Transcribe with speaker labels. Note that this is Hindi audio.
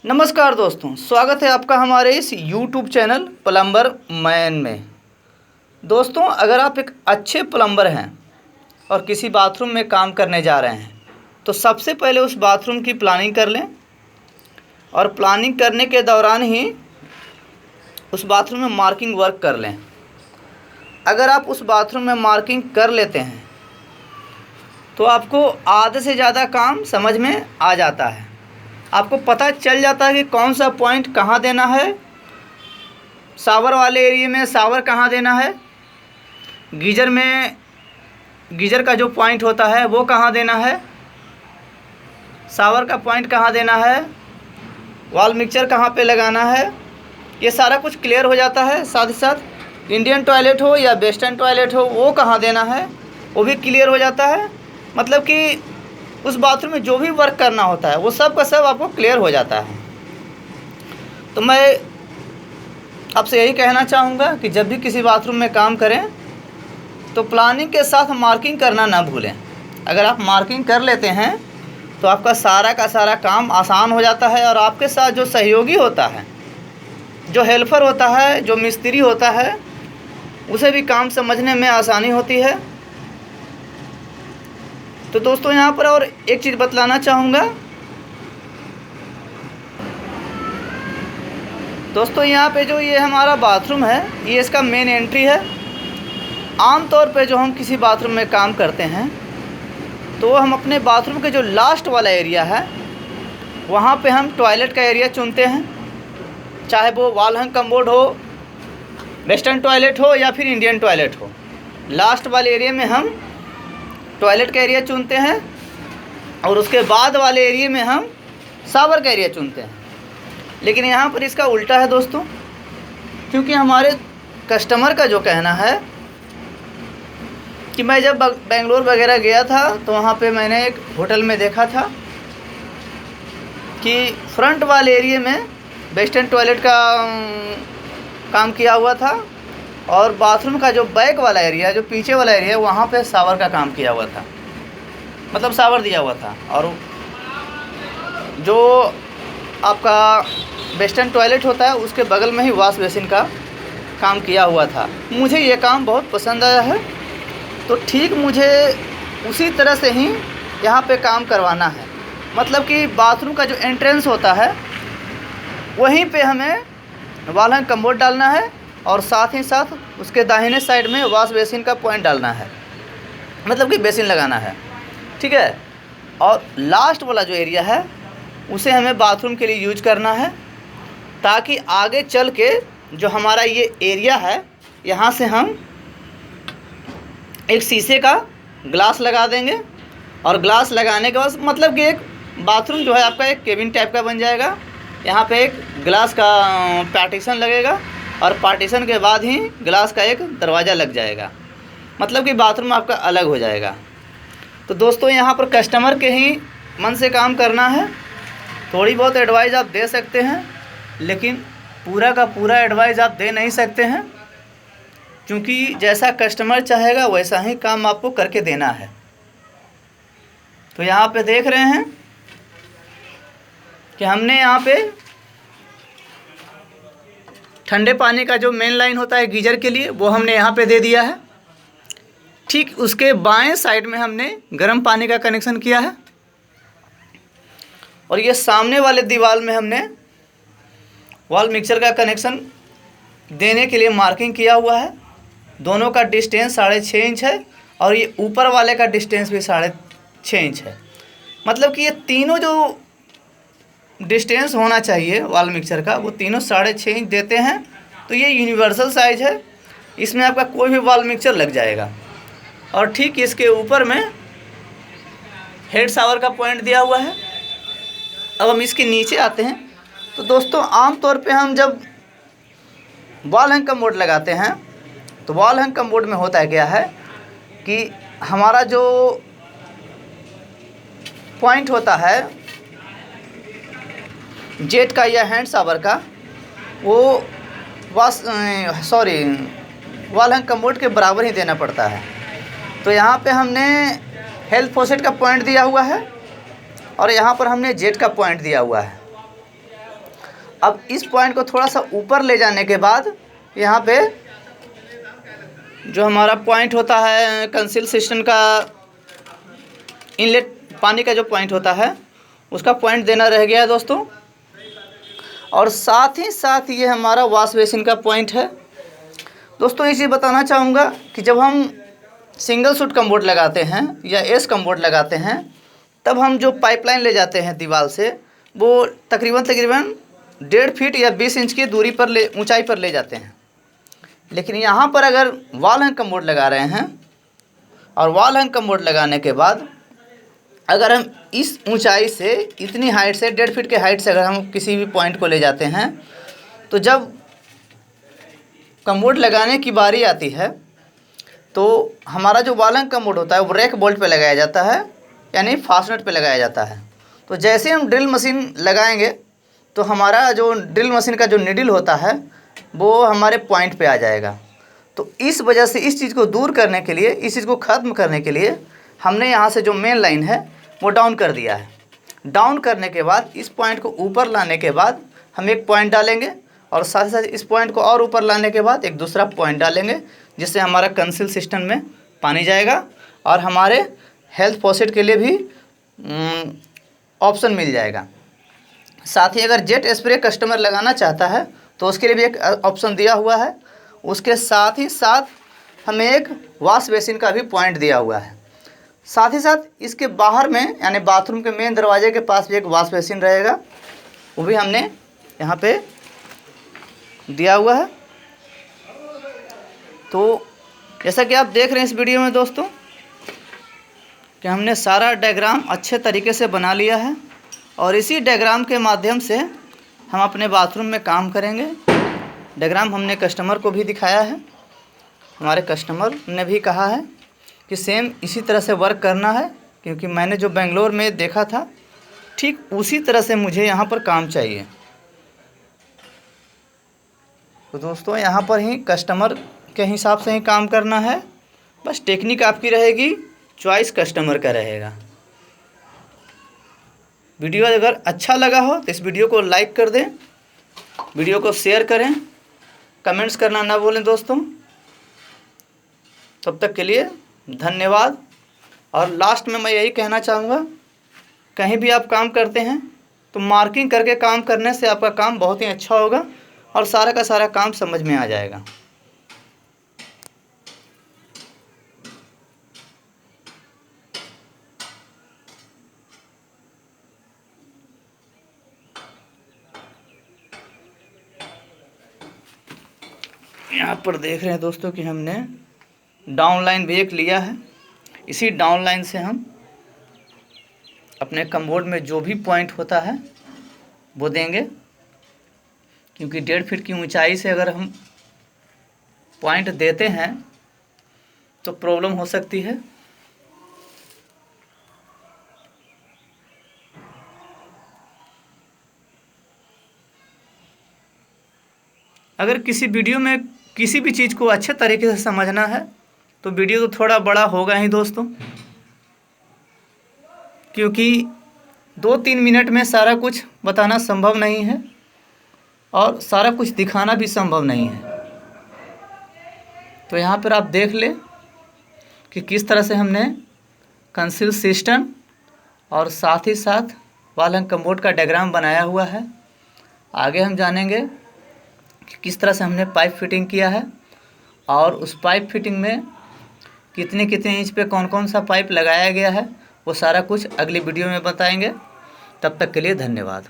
Speaker 1: नमस्कार दोस्तों, स्वागत है आपका हमारे इस YouTube चैनल प्लम्बर मैन में। दोस्तों, अगर आप एक अच्छे प्लम्बर हैं और किसी बाथरूम में काम करने जा रहे हैं तो सबसे पहले उस बाथरूम की प्लानिंग कर लें और प्लानिंग करने के दौरान ही उस बाथरूम में मार्किंग वर्क कर लें। अगर आप उस बाथरूम में मार्किंग कर लेते हैं तो आपको आधे से ज़्यादा काम समझ में आ जाता है। आपको पता चल जाता है कि कौन सा पॉइंट कहाँ देना है, शावर वाले एरिया में शावर कहाँ देना है, गीज़र में गीज़र का जो पॉइंट होता है वो कहाँ देना है, शावर का पॉइंट कहाँ देना है, वॉल मिक्सचर कहाँ पे लगाना है। ये सारा कुछ क्लियर हो जाता है। साथ ही साथ इंडियन टॉयलेट हो या वेस्टर्न टॉयलेट हो वो कहाँ देना है वो भी क्लियर हो जाता है। मतलब कि उस बाथरूम में जो भी वर्क करना होता है वो सब का सब आपको क्लियर हो जाता है। तो मैं आपसे यही कहना चाहूँगा कि जब भी किसी बाथरूम में काम करें तो प्लानिंग के साथ मार्किंग करना ना भूलें। अगर आप मार्किंग कर लेते हैं तो आपका सारा का सारा काम आसान हो जाता है और आपके साथ जो सहयोगी होता है, जो हेल्पर होता है, जो मिस्त्री होता है, उसे भी काम समझने में आसानी होती है। तो दोस्तों, यहाँ पर और एक चीज़ बतलाना चाहूँगा। दोस्तों, यहाँ पे जो ये हमारा बाथरूम है ये इसका मेन एंट्री है। आमतौर पे जो हम किसी बाथरूम में काम करते हैं तो हम अपने बाथरूम के जो लास्ट वाला एरिया है वहाँ पे हम टॉयलेट का एरिया चुनते हैं, चाहे वो वॉल हैंग कमोड हो, वेस्टर्न टॉयलेट हो या फिर इंडियन टॉयलेट हो। लास्ट वाले एरिया में हम टॉयलेट का एरिया चुनते हैं और उसके बाद वाले एरिया में हम शावर का एरिया चुनते हैं। लेकिन यहाँ पर इसका उल्टा है दोस्तों, क्योंकि हमारे कस्टमर का जो कहना है कि मैं जब बेंगलोर वगैरह गया था तो वहाँ पे मैंने एक होटल में देखा था कि फ्रंट वाले एरिया में वेस्टर्न टॉयलेट का काम किया हुआ था और बाथरूम का जो बैक वाला एरिया, जो पीछे वाला एरिया, वहाँ पे शावर का काम किया हुआ था, मतलब शावर दिया हुआ था। और जो आपका वेस्टर्न टॉयलेट होता है उसके बगल में ही वॉश बेसिन का काम किया हुआ था। मुझे ये काम बहुत पसंद आया है, तो ठीक मुझे उसी तरह से ही यहाँ पे काम करवाना है। मतलब कि बाथरूम का जो एंट्रेंस होता है वहीं पे हमें वॉल हैंग कमोड डालना है और साथ ही साथ उसके दाहिने साइड में वॉश बेसिन का पॉइंट डालना है, मतलब कि बेसिन लगाना है, ठीक है। और लास्ट वाला जो एरिया है उसे हमें बाथरूम के लिए यूज करना है, ताकि आगे चल के जो हमारा ये एरिया है यहाँ से हम एक शीशे का ग्लास लगा देंगे। और ग्लास लगाने के बाद मतलब कि एक बाथरूम जो है आपका एक केबिन टाइप का बन जाएगा। यहाँ पे एक ग्लास का पार्टीशन लगेगा और पार्टीशन के बाद ही ग्लास का एक दरवाज़ा लग जाएगा, मतलब कि बाथरूम आपका अलग हो जाएगा। तो दोस्तों, यहाँ पर कस्टमर के ही मन से काम करना है। थोड़ी बहुत एडवाइस आप दे सकते हैं, लेकिन पूरा का पूरा एडवाइस आप दे नहीं सकते हैं, क्योंकि जैसा कस्टमर चाहेगा वैसा ही काम आपको करके देना है। तो यहाँ पे देख रहे हैं कि हमने यहाँ पे ठंडे पानी का जो मेन लाइन होता है गीज़र के लिए वो हमने यहाँ पे दे दिया है। ठीक उसके बाएं साइड में हमने गर्म पानी का कनेक्शन किया है और ये सामने वाले दीवार में हमने वॉल मिक्सर का कनेक्शन देने के लिए मार्किंग किया हुआ है। दोनों का डिस्टेंस 6.5 इंच है और ये ऊपर वाले का डिस्टेंस भी 6.5 इंच है। मतलब कि ये तीनों जो डिस्टेंस होना चाहिए वॉल मिक्सर का वो तीनों 6.5 इंच देते हैं। तो ये यूनिवर्सल साइज है, इसमें आपका कोई भी वॉल मिक्सर लग जाएगा। और ठीक इसके ऊपर में हेड शावर का पॉइंट दिया हुआ है। अब हम इसके नीचे आते हैं। तो दोस्तों, आमतौर पे हम जब वॉल हैंग कमोड लगाते हैं तो वॉल हैंग कमोड में होता है क्या है कि हमारा जो पॉइंट होता है जेट का या हैंड शावर का वो वॉल हैंग कमोड के बराबर ही देना पड़ता है। तो यहाँ पे हमने हेल्थ फॉसेट का पॉइंट दिया हुआ है और यहाँ पर हमने जेट का पॉइंट दिया हुआ है। अब इस पॉइंट को थोड़ा सा ऊपर ले जाने के बाद यहाँ पे जो हमारा पॉइंट होता है कंसील सिस्टम का इनलेट पानी का जो पॉइंट होता है उसका पॉइंट देना रह गया है दोस्तों। और साथ ही साथ ये हमारा वॉश बेसिन का पॉइंट है। दोस्तों ये चीज़ बताना चाहूँगा कि जब हम सिंगल सूट कम्बोर्ड लगाते हैं या एस कम्बोर्ड लगाते हैं तब हम जो पाइपलाइन ले जाते हैं दीवार से वो तकरीबन 1.5 फीट या 20 इंच की दूरी पर ऊंचाई पर ले जाते हैं। लेकिन यहाँ पर अगर वॉल हैंग कम्बोर्ड लगा रहे हैं और वॉल हैंग कम्बोर्ड लगाने के बाद अगर हम इस ऊंचाई से इतनी हाइट से 1.5 फीट के हाइट से अगर हम किसी भी पॉइंट को ले जाते हैं तो जब कम्बोर्ड लगाने की बारी आती है तो हमारा जो वॉल हैंग कम्बोर्ड होता है वो रैक बोल्ट पे लगाया जाता है, यानी फास्टनट पे लगाया जाता है। तो जैसे हम ड्रिल मशीन लगाएंगे तो हमारा जो ड्रिल मशीन का जो नीडल होता है वो हमारे पॉइंट पे आ जाएगा। तो इस वजह से इस चीज़ को दूर करने के लिए, इस चीज़ को ख़त्म करने के लिए हमने यहाँ से जो मेन लाइन है वो डाउन कर दिया है। डाउन करने के बाद इस पॉइंट को ऊपर लाने के बाद हम एक पॉइंट डालेंगे और साथ ही साथ इस पॉइंट को और ऊपर लाने के बाद एक दूसरा पॉइंट डालेंगे, जिससे हमारा कंसील सिस्टम में पानी जाएगा और हमारे हेल्थ फॉसेट के लिए भी ऑप्शन मिल जाएगा। साथ ही अगर जेट स्प्रे कस्टमर लगाना चाहता है तो उसके लिए भी एक ऑप्शन दिया हुआ है। उसके साथ ही साथ हमें एक वॉश बेसिन का भी पॉइंट दिया हुआ है। साथ ही साथ इसके बाहर में यानी बाथरूम के मेन दरवाजे के पास भी एक वॉश बेसिन रहेगा, वो भी हमने यहाँ पे दिया हुआ है। तो जैसा कि आप देख रहे हैं इस वीडियो में दोस्तों कि हमने सारा डायग्राम अच्छे तरीके से बना लिया है और इसी डायग्राम के माध्यम से हम अपने बाथरूम में काम करेंगे। डायग्राम हमने कस्टमर को भी दिखाया है, हमारे कस्टमर ने भी कहा है कि सेम इसी तरह से वर्क करना है, क्योंकि मैंने जो बेंगलोर में देखा था ठीक उसी तरह से मुझे यहाँ पर काम चाहिए। तो दोस्तों यहाँ पर ही कस्टमर के हिसाब से ही काम करना है, बस टेक्निक आपकी रहेगी, चॉइस कस्टमर का रहेगा। वीडियो अगर अच्छा लगा हो तो इस वीडियो को लाइक कर दें, वीडियो को शेयर करें, कमेंट्स करना ना भूलें दोस्तों। तब तक के लिए धन्यवाद। और लास्ट में मैं यही कहना चाहूँगा, कहीं भी आप काम करते हैं तो मार्किंग करके काम करने से आपका काम बहुत ही अच्छा होगा और सारा का सारा काम समझ में आ जाएगा। यहाँ पर देख रहे हैं दोस्तों कि हमने डाउन लाइन भी एक लिया है। इसी डाउन लाइन से हम अपने कम्बोर्ड में जो भी पॉइंट होता है वो देंगे, क्योंकि 1.5 फीट की ऊंचाई से अगर हम पॉइंट देते हैं तो प्रॉब्लम हो सकती है। अगर किसी वीडियो में किसी भी चीज़ को अच्छे तरीके से समझना है तो वीडियो तो थोड़ा बड़ा होगा ही दोस्तों, क्योंकि 2-3 मिनट में सारा कुछ बताना संभव नहीं है और सारा कुछ दिखाना भी संभव नहीं है। तो यहाँ पर आप देख लें कि किस तरह से हमने कंसील सिस्टम और साथ ही साथ वॉल हैंग कम्बोर्ड का डायग्राम बनाया हुआ है। आगे हम जानेंगे कि किस तरह से हमने पाइप फिटिंग किया है और उस पाइप फिटिंग में कितने कितने इंच पे कौन कौन सा पाइप लगाया गया है, वो सारा कुछ अगली वीडियो में बताएंगे। तब तक के लिए धन्यवाद।